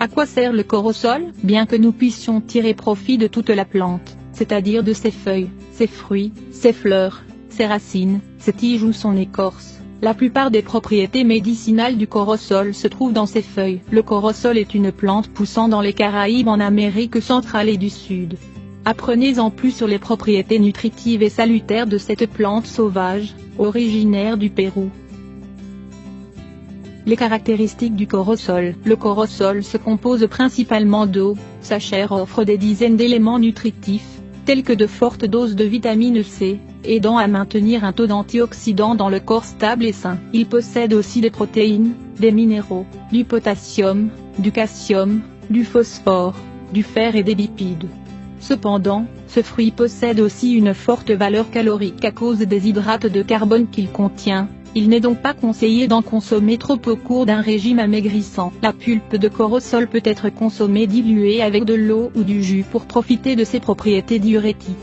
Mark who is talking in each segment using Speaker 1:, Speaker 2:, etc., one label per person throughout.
Speaker 1: À quoi sert le corosol? Bien que nous puissions tirer profit de toute la plante, c'est-à-dire de ses feuilles, ses fruits, ses fleurs, ses racines, ses tiges ou son écorce, la plupart des propriétés médicinales du corosol se trouvent dans ses feuilles. Le corosol est une plante poussant dans les Caraïbes en Amérique centrale et du Sud. Apprenez en plus sur les propriétés nutritives et salutaires de cette plante sauvage, originaire du Pérou. Les caractéristiques du corosol. Le corosol se compose principalement d'eau, sa chair offre des dizaines d'éléments nutritifs, tels que de fortes doses de vitamine C, aidant à maintenir un taux d'antioxydants dans le corps stable et sain. Il possède aussi des protéines, des minéraux, du potassium, du calcium, du phosphore, du fer et des lipides. Cependant, ce fruit possède aussi une forte valeur calorique à cause des hydrates de carbone qu'il contient. Il n'est donc pas conseillé d'en consommer trop au cours d'un régime amaigrissant. La pulpe de corosol peut être consommée diluée avec de l'eau ou du jus pour profiter de ses propriétés diurétiques.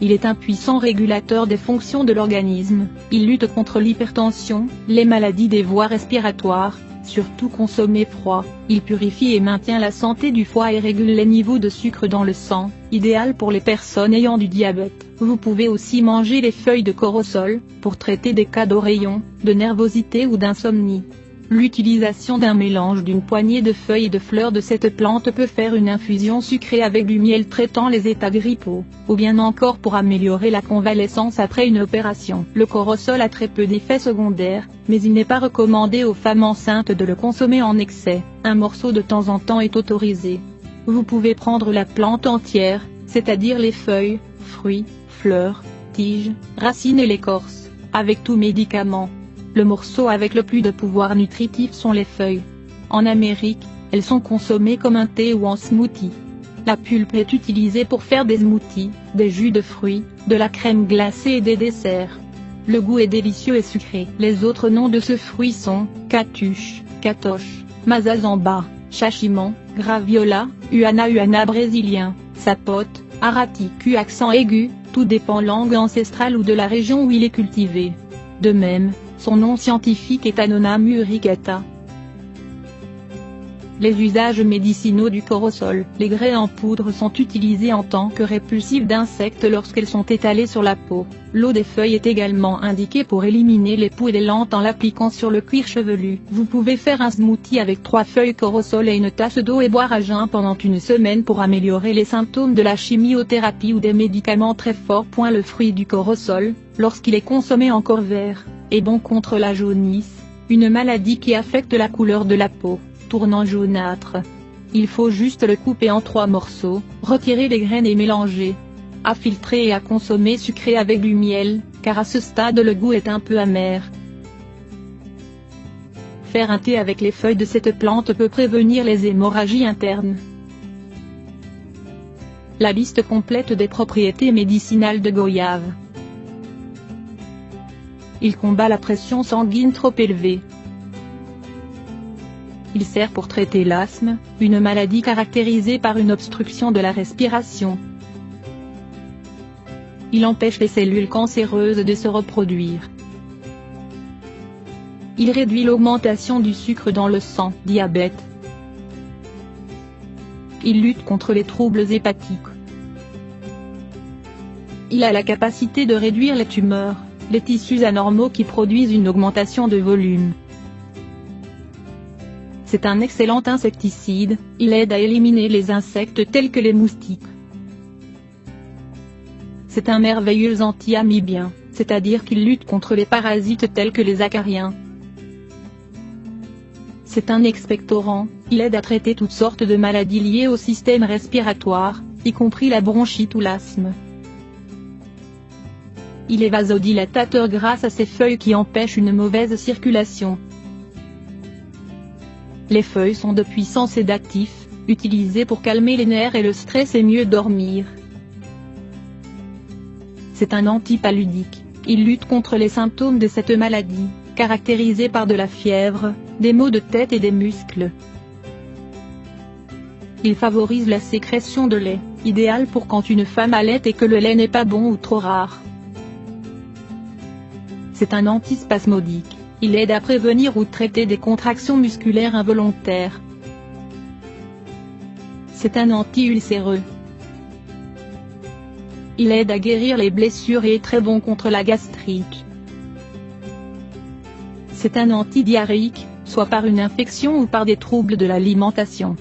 Speaker 1: Il est un puissant régulateur des fonctions de l'organisme, il lutte contre l'hypertension, les maladies des voies respiratoires, surtout consommé froid, il purifie et maintient la santé du foie et régule les niveaux de sucre dans le sang, idéal pour les personnes ayant du diabète. Vous pouvez aussi manger les feuilles de corosol, pour traiter des cas d'oreillons, de nervosité ou d'insomnie. L'utilisation d'un mélange d'une poignée de feuilles et de fleurs de cette plante peut faire une infusion sucrée avec du miel traitant les états grippaux, ou bien encore pour améliorer la convalescence après une opération. Le corosol a très peu d'effets secondaires, mais il n'est pas recommandé aux femmes enceintes de le consommer en excès. Un morceau de temps en temps est autorisé. Vous pouvez prendre la plante entière, c'est-à-dire les feuilles, fruits, fleurs, tiges, racines et l'écorce, avec tout médicament. Le morceau avec le plus de pouvoir nutritif sont les feuilles. En Amérique, elles sont consommées comme un thé ou en smoothie. La pulpe est utilisée pour faire des smoothies, des jus de fruits, de la crème glacée et des desserts. Le goût est délicieux et sucré. Les autres noms de ce fruit sont catuche, catoche, mazazamba, chachimon, graviola, uana brésilien, sapote, araticu accent aigu, tout dépend langue ancestrale ou de la région où il est cultivé. De même, son nom scientifique est Annona muricata. Les usages médicinaux du corosol. Les graines en poudre sont utilisées en tant que répulsifs d'insectes lorsqu'elles sont étalées sur la peau. L'eau des feuilles est également indiquée pour éliminer les poux et les lentes en l'appliquant sur le cuir chevelu. Vous pouvez faire un smoothie avec 3 feuilles corosol et une tasse d'eau et boire à jeun pendant une semaine pour améliorer les symptômes de la chimiothérapie ou des médicaments très forts. Le fruit du corosol, lorsqu'il est consommé encore vert, est bon contre la jaunisse, une maladie qui affecte la couleur de la peau, tournant jaunâtre. Il faut juste le couper en 3 morceaux, retirer les graines et mélanger. À filtrer et à consommer sucré avec du miel, car à ce stade le goût est un peu amer. Faire un thé avec les feuilles de cette plante peut prévenir les hémorragies internes. La liste complète des propriétés médicinales de goyave. Il combat la pression sanguine trop élevée. Il sert pour traiter l'asthme, une maladie caractérisée par une obstruction de la respiration. Il empêche les cellules cancéreuses de se reproduire. Il réduit l'augmentation du sucre dans le sang, diabète. Il lutte contre les troubles hépatiques. Il a la capacité de réduire les tumeurs, les tissus anormaux qui produisent une augmentation de volume. C'est un excellent insecticide, il aide à éliminer les insectes tels que les moustiques. C'est un merveilleux anti-amibien, c'est-à-dire qu'il lutte contre les parasites tels que les acariens. C'est un expectorant, il aide à traiter toutes sortes de maladies liées au système respiratoire, y compris la bronchite ou l'asthme. Il est vasodilatateur grâce à ses feuilles qui empêchent une mauvaise circulation. Les feuilles sont de puissants sédatifs, utilisés pour calmer les nerfs et le stress et mieux dormir. C'est un antipaludique, il lutte contre les symptômes de cette maladie, caractérisée par de la fièvre, des maux de tête et des muscles. Il favorise la sécrétion de lait, idéal pour quand une femme allait et que le lait n'est pas bon ou trop rare. C'est un antispasmodique, il aide à prévenir ou traiter des contractions musculaires involontaires. C'est un anti-ulcéreux. Il aide à guérir les blessures et est très bon contre la gastrite. C'est un antidiarrhéique, soit par une infection ou par des troubles de l'alimentation.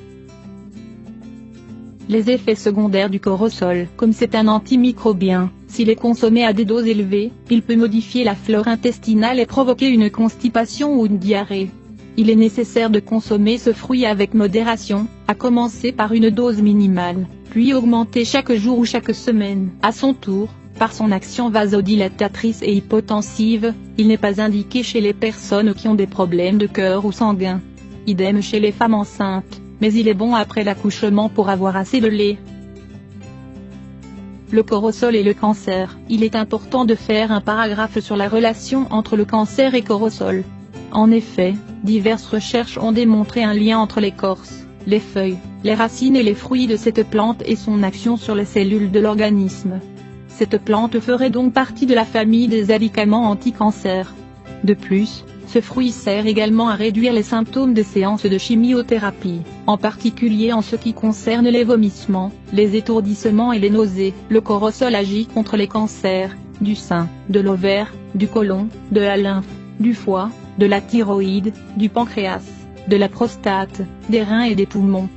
Speaker 1: Les effets secondaires du cortisol. Comme c'est un antimicrobien, s'il est consommé à des doses élevées, il peut modifier la flore intestinale et provoquer une constipation ou une diarrhée. Il est nécessaire de consommer ce fruit avec modération, à commencer par une dose minimale, puis augmenter chaque jour ou chaque semaine. À son tour, par son action vasodilatatrice et hypotensive, il n'est pas indiqué chez les personnes qui ont des problèmes de cœur ou sanguin. Idem chez les femmes enceintes, mais il est bon après l'accouchement pour avoir assez de lait. Le cortisol et le cancer. Il est important de faire un paragraphe sur la relation entre le cancer et cortisol. En effet, diverses recherches ont démontré un lien entre l'écorce, les feuilles, les racines et les fruits de cette plante et son action sur les cellules de l'organisme. Cette plante ferait donc partie de la famille des alicaments anti-cancer. De plus, ce fruit sert également à réduire les symptômes des séances de chimiothérapie, en particulier en ce qui concerne les vomissements, les étourdissements et les nausées. Le cortisol agit contre les cancers, du sein, de l'ovaire, du côlon, de la lymphe, du foie, de la thyroïde, du pancréas, de la prostate, des reins et des poumons.